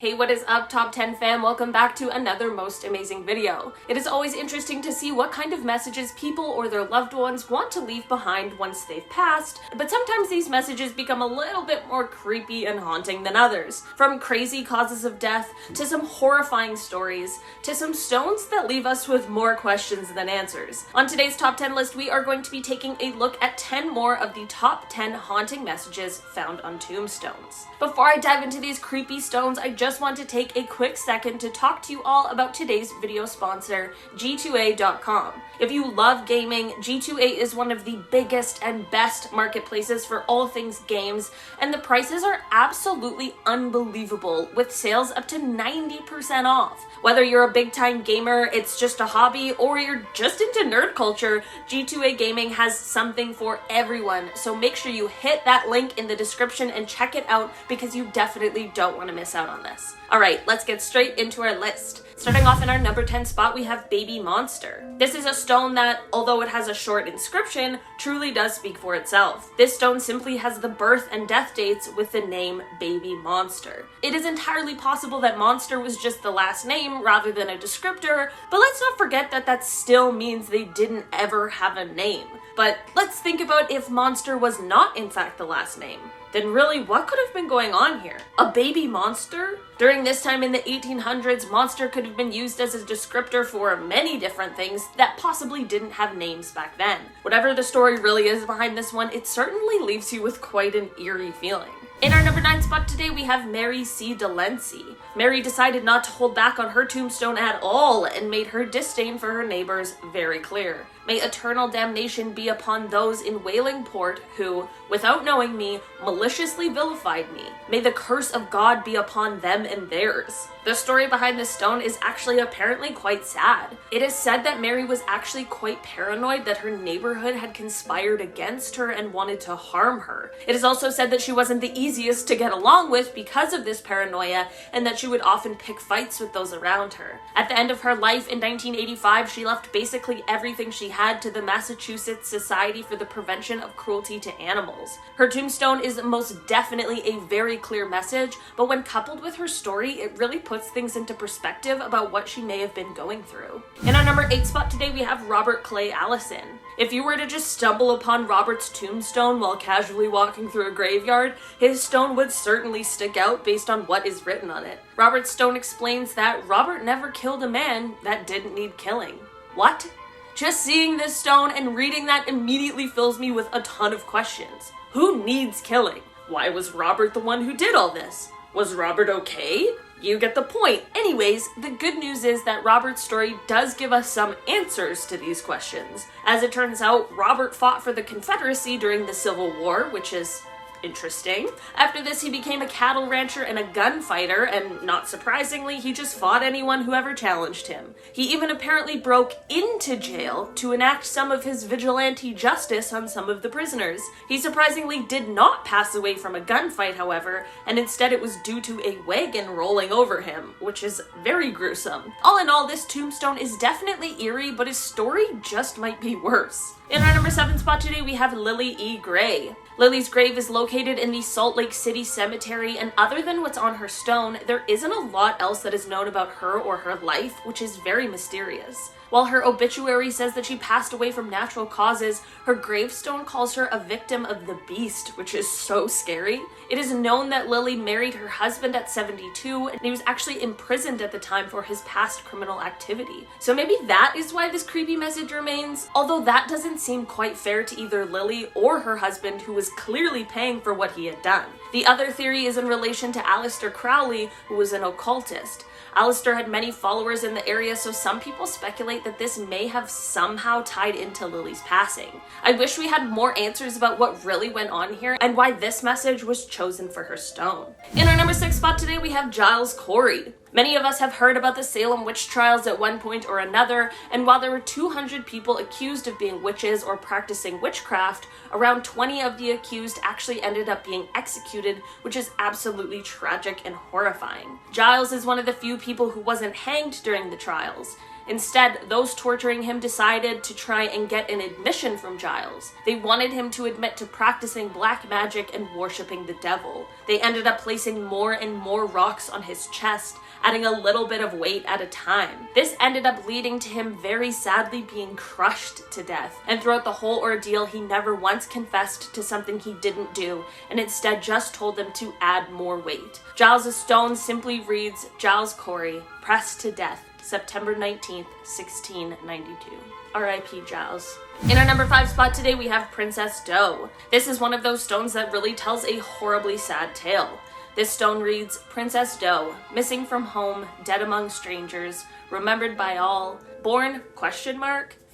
Hey, what is up, Top 10 fam? Welcome back to another most amazing video. It is always interesting to see what kind of messages people or their loved ones want to leave behind once they've passed, but sometimes these messages become a little bit more creepy and haunting than others. From crazy causes of death, to some horrifying stories, to some stones that leave us with more questions than answers. On today's Top 10 list, we are going to be taking a look at 10 more of the top 10 haunting messages found on tombstones. Before I dive into these creepy stones, I just want to take a quick second to talk to you all about today's video sponsor, G2A.com. If you love gaming, G2A is one of the biggest and best marketplaces for all things games, and the prices are absolutely unbelievable, with sales up to 90% off. Whether you're a big-time gamer, it's just a hobby, or you're just into nerd culture, G2A Gaming has something for everyone, so make sure you hit that link in the description and check it out because you definitely don't want to miss out on this. Alright, let's get straight into our list. Starting off in our number 10 spot, we have Baby Monster. This is a stone that, although it has a short inscription, truly does speak for itself. This stone simply has the birth and death dates with the name Baby Monster. It is entirely possible that Monster was just the last name rather than a descriptor, but let's not forget that that still means they didn't ever have a name. But let's think about if Monster was not in fact the last name. Then really, what could have been going on here? A baby monster? During this time in the 1800s, monster could have been used as a descriptor for many different things that possibly didn't have names back then. Whatever the story really is behind this one, it certainly leaves you with quite an eerie feeling. In our number 9 spot today, we have Mary C. Dolencie. Mary decided not to hold back on her tombstone at all and made her disdain for her neighbors very clear. May eternal damnation be upon those in Wailing Port who, without knowing me, maliciously vilified me. May the curse of God be upon them and theirs. The story behind this stone is actually apparently quite sad. It is said that Mary was actually quite paranoid that her neighborhood had conspired against her and wanted to harm her. It is also said that she wasn't the easiest to get along with because of this paranoia, and that she would often pick fights with those around her. At the end of her life in 1985, she left basically everything she had to the Massachusetts Society for the Prevention of Cruelty to Animals. Her tombstone is most definitely a very clear message, but when coupled with her story, it really puts things into perspective about what she may have been going through. In our number 8 spot today, we have Robert Clay Allison. If you were to just stumble upon Robert's tombstone while casually walking through a graveyard, his stone would certainly stick out based on what is written on it. Robert's stone explains that Robert never killed a man that didn't need killing. What? Just seeing this stone and reading that immediately fills me with a ton of questions. Who needs killing? Why was Robert the one who did all this? Was Robert okay? You get the point. Anyways, the good news is that Robert's story does give us some answers to these questions. As it turns out, Robert fought for the Confederacy during the Civil War, which is interesting. After this, he became a cattle rancher and a gunfighter, and not surprisingly, he just fought anyone who ever challenged him. He even apparently broke into jail to enact some of his vigilante justice on some of the prisoners. He surprisingly did not pass away from a gunfight, however, and instead it was due to a wagon rolling over him, which is very gruesome. All in all, this tombstone is definitely eerie, but his story just might be worse. In our number 7 spot today, we have Lilly E. Gray. Lily's grave is located in the Salt Lake City Cemetery, and other than what's on her stone, there isn't a lot else that is known about her or her life, which is very mysterious. While her obituary says that she passed away from natural causes, her gravestone calls her a victim of the beast, which is so scary. It is known that Lilly married her husband at 72, and he was actually imprisoned at the time for his past criminal activity. So maybe that is why this creepy message remains, although that doesn't seem quite fair to either Lilly or her husband, who was clearly paying for what he had done. The other theory is in relation to Aleister Crowley, who was an occultist. Aleister had many followers in the area, so some people speculate that this may have somehow tied into Lily's passing. I wish we had more answers about what really went on here and why this message was chosen for her stone. In our number 6 spot today, we have Giles Corey. Many of us have heard about the Salem witch trials at one point or another, and while there were 200 people accused of being witches or practicing witchcraft, around 20 of the accused actually ended up being executed, which is absolutely tragic and horrifying. Giles is one of the few people who wasn't hanged during the trials. Instead, those torturing him decided to try and get an admission from Giles. They wanted him to admit to practicing black magic and worshipping the devil. They ended up placing more and more rocks on his chest, adding a little bit of weight at a time. This ended up leading to him very sadly being crushed to death. And throughout the whole ordeal, he never once confessed to something he didn't do, and instead just told them to add more weight. Giles' stone simply reads, Giles Corey, pressed to death, September 19th, 1692. R.I.P. Giles. In our number 5 spot today, we have Princess Doe. This is one of those stones that really tells a horribly sad tale. This stone reads, Princess Doe, missing from home, dead among strangers, remembered by all, born, ?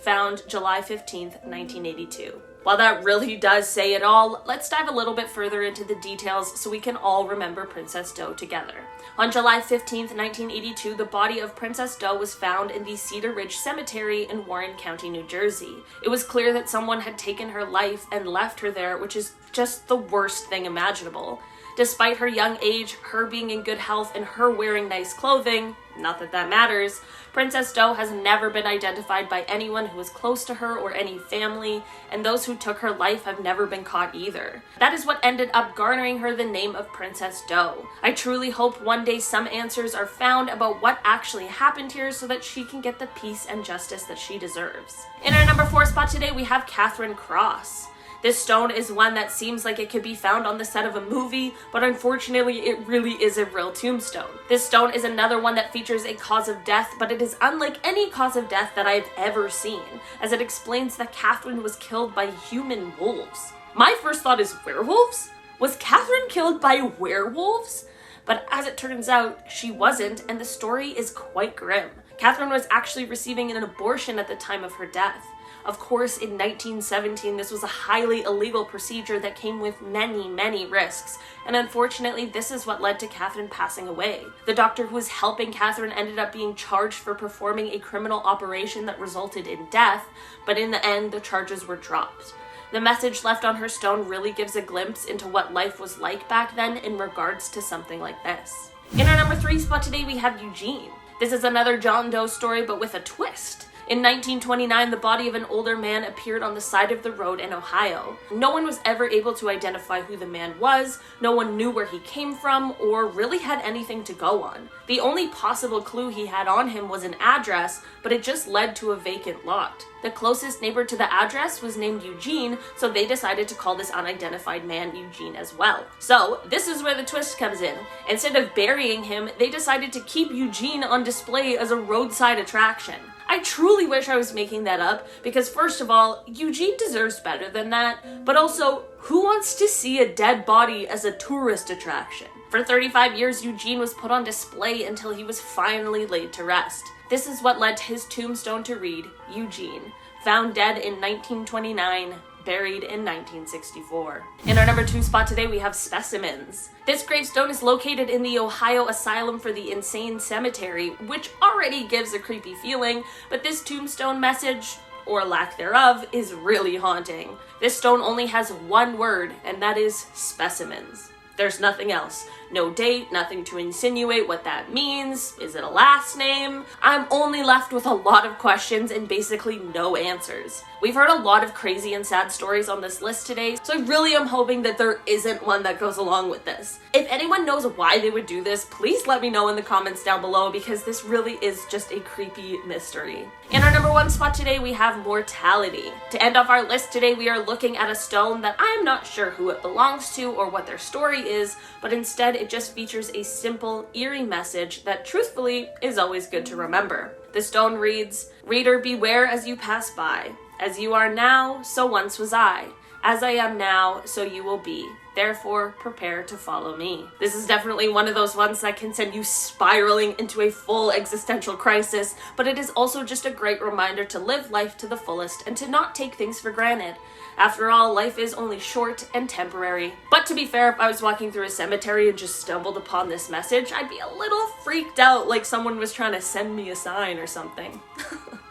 Found July 15th, 1982. While that really does say it all, let's dive a little bit further into the details so we can all remember Princess Doe together. On July 15th, 1982, the body of Princess Doe was found in the Cedar Ridge Cemetery in Warren County, New Jersey. It was clear that someone had taken her life and left her there, which is just the worst thing imaginable. Despite her young age, her being in good health, and her wearing nice clothing, not that that matters, Princess Doe has never been identified by anyone who was close to her or any family, and those who took her life have never been caught either. That is what ended up garnering her the name of Princess Doe. I truly hope one day some answers are found about what actually happened here so that she can get the peace and justice that she deserves. In our number 4 spot today, we have Katherine Cross. This stone is one that seems like it could be found on the set of a movie, but unfortunately it really is a real tombstone. This stone is another one that features a cause of death, but it is unlike any cause of death that I've ever seen, as it explains that Katherine was killed by human wolves. My first thought is werewolves? Was Katherine killed by werewolves? But as it turns out, she wasn't, and the story is quite grim. Katherine was actually receiving an abortion at the time of her death. Of course, in 1917, this was a highly illegal procedure that came with many risks, and unfortunately, this is what led to Katherine passing away. The doctor who was helping Katherine ended up being charged for performing a criminal operation that resulted in death, but in the end, the charges were dropped. The message left on her stone really gives a glimpse into what life was like back then in regards to something like this. In our number 3 spot today, we have Eugene. This is another John Doe story, but with a twist. In 1929, the body of an older man appeared on the side of the road in Ohio. No one was ever able to identify who the man was, no one knew where he came from, or really had anything to go on. The only possible clue he had on him was an address, but it just led to a vacant lot. The closest neighbor to the address was named Eugene, so they decided to call this unidentified man Eugene as well. So, this is where the twist comes in. Instead of burying him, they decided to keep Eugene on display as a roadside attraction. I truly wish I was making that up, because first of all, Eugene deserves better than that, but also, who wants to see a dead body as a tourist attraction? For 35 years, Eugene was put on display until he was finally laid to rest. This is what led to his tombstone to read, Eugene, found dead in 1929, buried in 1964. In our number 2 spot today, we have Specimens. This gravestone is located in the Ohio Asylum for the Insane Cemetery, which already gives a creepy feeling, but this tombstone message, or lack thereof, is really haunting. This stone only has one word, and that is specimens. There's nothing else. No date, nothing to insinuate what that means. Is it a last name? I'm only left with a lot of questions and basically no answers. We've heard a lot of crazy and sad stories on this list today, so I really am hoping that there isn't one that goes along with this. If anyone knows why they would do this, please let me know in the comments down below, because this really is just a creepy mystery. In our number 1 spot today, we have Mortality. To end off our list today, we are looking at a stone that I'm not sure who it belongs to or what their story is, but instead it just features a simple, eerie message that truthfully is always good to remember. The stone reads, "Reader, beware as you pass by. As you are now, so once was I. As I am now, so you will be. Therefore, prepare to follow me." This is definitely one of those ones that can send you spiraling into a full existential crisis, but it is also just a great reminder to live life to the fullest and to not take things for granted. After all, life is only short and temporary. But to be fair, if I was walking through a cemetery and just stumbled upon this message, I'd be a little freaked out, like someone was trying to send me a sign or something.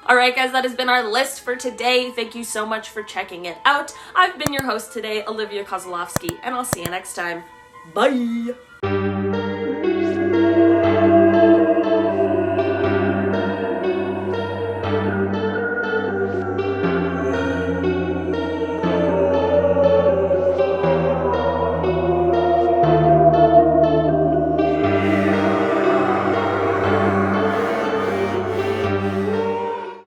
Alright guys, that has been our list for today. Thank you so much for checking it out. I've been your host today, Olivia Kozlowski, and I'll see you next time. Bye!